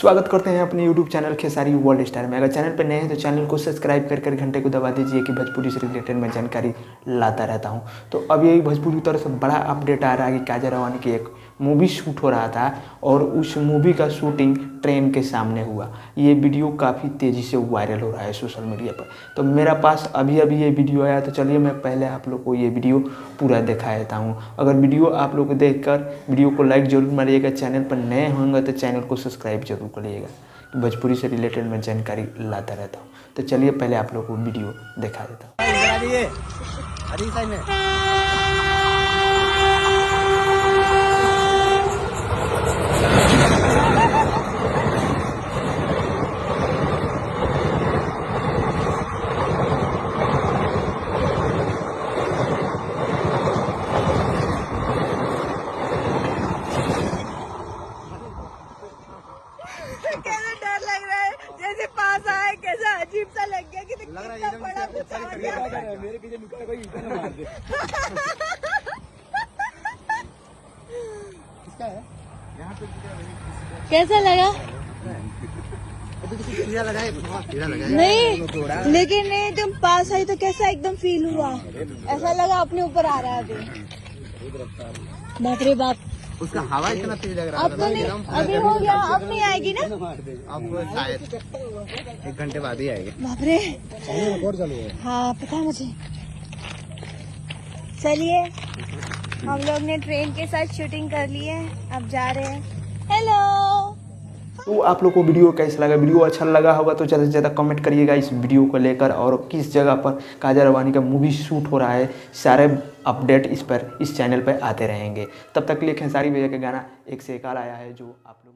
स्वागत करते हैं अपने YouTube channel Khesari world star में। अगर चैनल पर नए हैं तो चैनल को सब्सक्राइब कर घंटे को दबा दीजिए कि भोजपुरी से रिलेटेड मैं जानकारी लाता रहता हूं। तो अब यही भोजपुरी की तरफ से बड़ा अपडेट आ रहा है कि काजल राघवानी की एक मूवी शूट हो रहा था और उस मूवी का शूटिंग ट्रेन के सामने हुआ। ये वीडियो काफ़ी तेज़ी से वायरल हो रहा है सोशल मीडिया पर। तो मेरा पास अभी ये वीडियो आया, तो चलिए मैं पहले आप लोग को ये वीडियो पूरा दिखा देता हूँ। अगर वीडियो आप लोग देखकर वीडियो को लाइक जरूर मारिएगा, चैनल पर नए होंगे तो चैनल को सब्सक्राइब जरूर करिएगा। भोजपुरी से रिलेटेड मैं जानकारी लाता रहता हूँ। तो चलिए पहले आप लोग को वीडियो दिखा देता हूँ। कैसे डर लग रहा है, जैसे पास आए कैसा अजीब सा लग गया कि कितना बड़ा कुछ आ गया। मेरे पीछे निकल कोई इतना मार दे। किसका है यहाँ पे? कैसा लगा? नहीं, लेकिन नहीं, तुम पास आई तो कैसा एकदम फील हुआ? ऐसा लगा अपने ऊपर आ रहा है अभी। बाप रे बाप, उसका हवा इतना तेज लग रहा है। अब तो नहीं, अभी हो गया, अब नहीं आएगी ना? अब शायद 1 घंटे बाद ही आएगी। बाप रे, हाँ पता है मुझे। चलिए, हम लोग ने ट्रेन के साथ शूटिंग कर ली है, अब जा रहे हैं। हेलो। तो आप लोग को वीडियो कैसा लगा? वीडियो अच्छा लगा होगा तो ज़्यादा से ज़्यादा कमेंट करिएगा इस वीडियो को लेकर, और किस जगह पर काजल राघवानी का मूवी शूट हो रहा है। सारे अपडेट इस चैनल पर आते रहेंगे। तब तक के लिए खेसारी भैया का गाना एक से एक आया है जो आप लोग